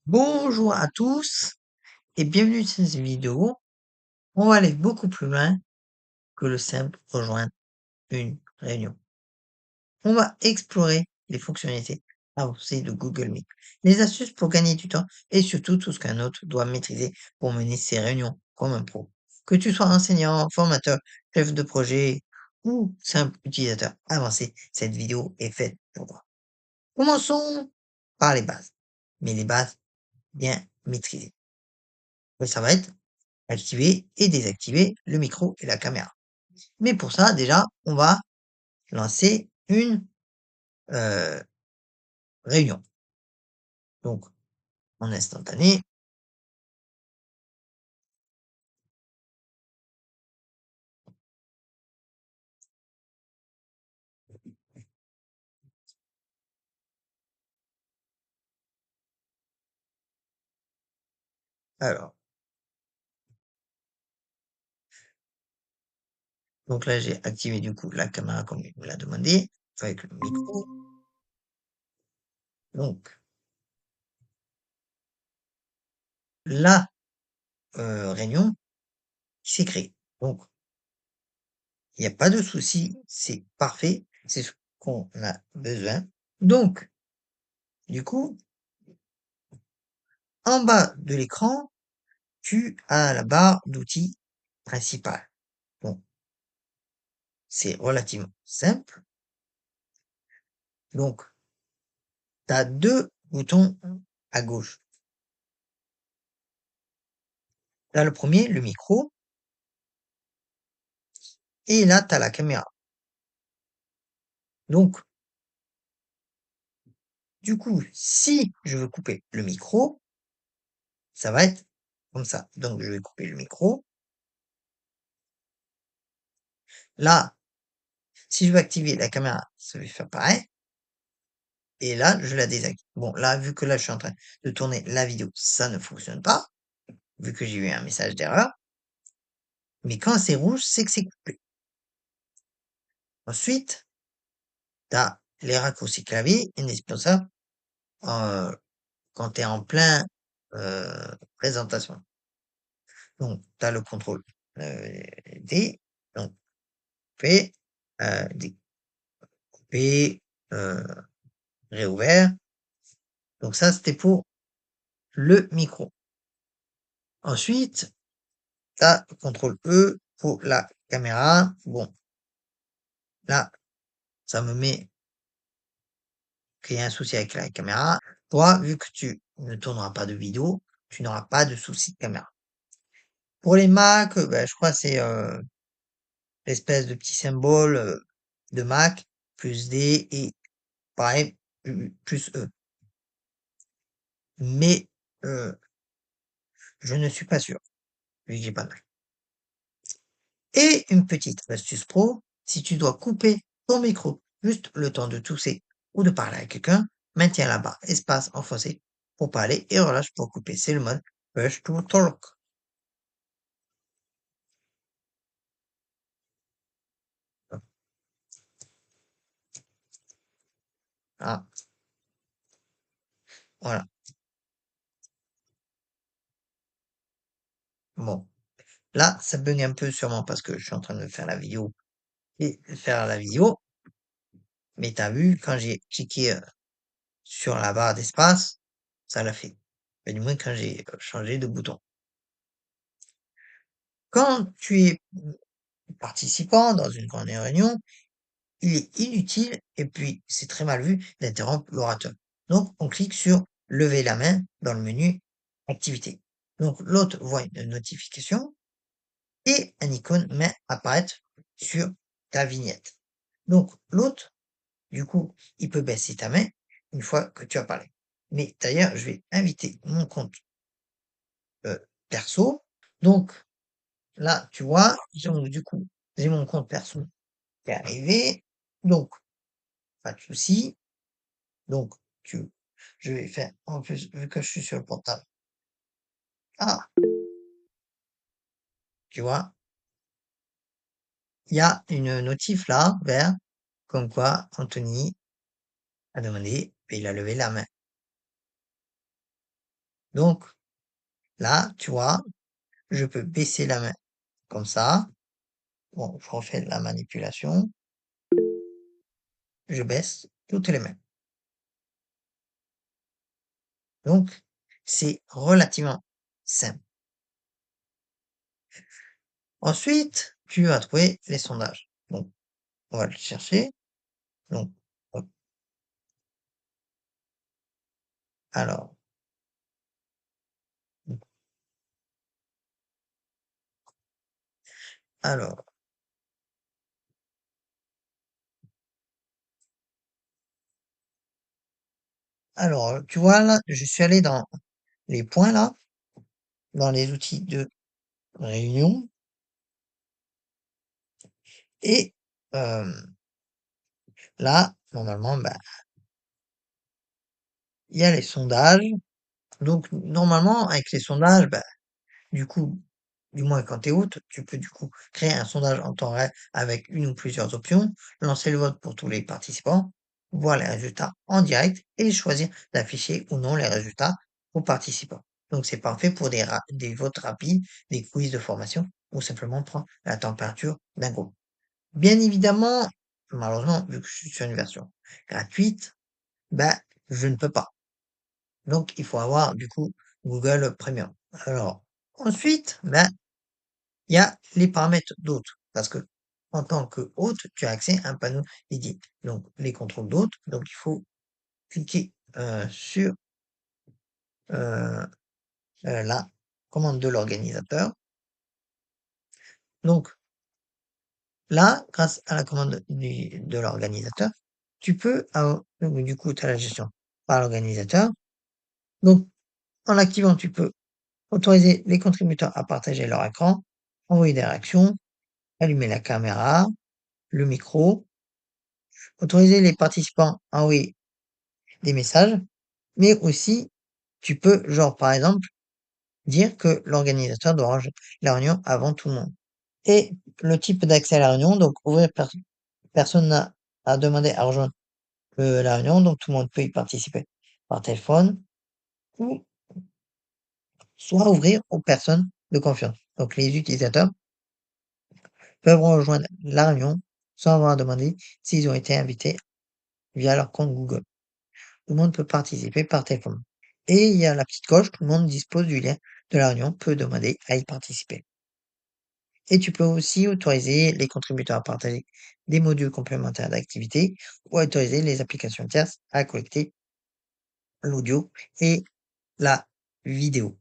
Bonjour à tous et bienvenue sur cette vidéo. On va aller beaucoup plus loin que le simple rejoindre une réunion. On va explorer les fonctionnalités avancées de Google Meet, les astuces pour gagner du temps et surtout tout ce qu'un hôte doit maîtriser pour mener ses réunions comme un pro. Que tu sois enseignant, formateur, chef de projet ou simple utilisateur avancé, cette vidéo est faite pour toi. Commençons par les bases, mais les bases bien maîtrisées. Et ça va être activer et désactiver le micro et la caméra. Mais pour ça, déjà, on va lancer une euh, réunion. Donc, en instantané. Alors, donc là, j'ai activé du coup la caméra comme il me l'a demandé, avec le micro. Donc, la réunion qui s'est créée. Donc, il n'y a pas de souci, c'est parfait, c'est ce qu'on a besoin. Donc, du coup, en bas de l'écran, tu as la barre d'outils principale. Bon, c'est relativement simple. Donc, tu as 2 boutons à gauche. Tu as le premier, le micro, et là, tu as la caméra. Donc, du coup, si je veux couper le micro, ça va être comme ça. Donc, je vais couper le micro. Là, si je veux activer la caméra, ça va faire pareil. Et là, je la désactive. Bon, là, vu que là, je suis en train de tourner la vidéo, ça ne fonctionne pas, vu que j'ai eu un message d'erreur. Mais quand c'est rouge, c'est que c'est coupé. Ensuite, tu as les raccourcis clavier indispensables quand tu es en plein présentation. Donc, tu as le contrôle D, donc P, D, P, réouvert. Donc ça, c'était pour le micro. Ensuite, tu as le contrôle E pour la caméra. Bon, là, ça me met qu'il y a un souci avec la caméra. Toi, vu que tu ne tourneras pas de vidéo, tu n'auras pas de souci de caméra. Pour les Mac, je crois que c'est l'espèce de petit symbole de Mac, plus D et pareil, plus E. Mais je ne suis pas sûr, vu que j'ai pas de Mac. Et une petite astuce pro, si tu dois couper ton micro juste le temps de tousser ou de parler à quelqu'un, maintiens la barre espace enfoncé pour parler et relâche pour couper. C'est le mode push to talk. Ah, voilà. Bon. Là, ça bug un peu sûrement parce que je suis en train de faire la vidéo et de faire la vidéo. Mais t'as vu, quand j'ai cliqué sur la barre d'espace, ça l'a fait. Mais du moins quand j'ai changé de bouton. Quand tu es participant dans une grande réunion, il est inutile et puis c'est très mal vu d'interrompre l'orateur. Donc on clique sur lever la main dans le menu activité. Donc l'hôte voit une notification et un icône main apparaître sur ta vignette. Donc l'hôte, du coup, il peut baisser ta main une fois que tu as parlé. Mais d'ailleurs, je vais inviter mon compte perso. Donc là, tu vois, donc, du coup, j'ai mon compte perso qui est arrivé. Donc, pas de souci. Donc, tu, je vais faire, en plus, vu que je suis sur le portable. Ah, tu vois, il y a une notif là, vert, comme quoi Anthony a demandé et il a levé la main. Donc là, tu vois, je peux baisser la main comme ça. Bon, je refais la manipulation. Je baisse toutes les mains. Donc, c'est relativement simple. Ensuite, tu vas trouver les sondages. Donc, on va le chercher. Donc, hop, alors, alors, alors, tu vois là, je suis allé dans les points là, dans les outils de réunion et là, normalement, bah, il y a les sondages. Donc, normalement, avec les sondages, bah, du coup, du moins quand tu es hôte, tu peux du coup créer un sondage en temps réel avec une ou plusieurs options, lancer le vote pour tous les participants, voir les résultats en direct et choisir d'afficher ou non les résultats aux participants. Donc c'est parfait pour des votes rapides, des quiz de formation ou simplement prendre la température d'un groupe. Bien évidemment, malheureusement, vu que je suis sur une version gratuite, bah, je ne peux pas. Donc il faut avoir du coup Google Premium. Alors, ensuite, ben, il y a les paramètres d'hôte, parce que en tant que hôte, tu as accès à un panneau dédié. Donc, les contrôles d'hôte, donc il faut cliquer sur la commande de l'organisateur. Donc là, grâce à la commande de l'organisateur, tu peux avoir, donc, du coup, tu as la gestion par l'organisateur. Donc, en l'activant, tu peux autoriser les contributeurs à partager leur écran, envoyer des réactions, allumer la caméra, le micro, autoriser les participants à envoyer des messages, mais aussi tu peux, genre par exemple, dire que l'organisateur doit ranger la réunion avant tout le monde. Et le type d'accès à la réunion, donc ouvrir personne n'a à demander à rejoindre la réunion, donc tout le monde peut y participer par téléphone, ou soit ouvrir aux personnes de confiance. Donc les utilisateurs peuvent rejoindre la réunion sans avoir à demander s'ils ont été invités via leur compte Google. Tout le monde peut participer par téléphone. Et il y a la petite coche, tout le monde dispose du lien de la réunion, peut demander à y participer. Et tu peux aussi autoriser les contributeurs à partager des modules complémentaires d'activité ou autoriser les applications tierces à collecter l'audio et la vidéo.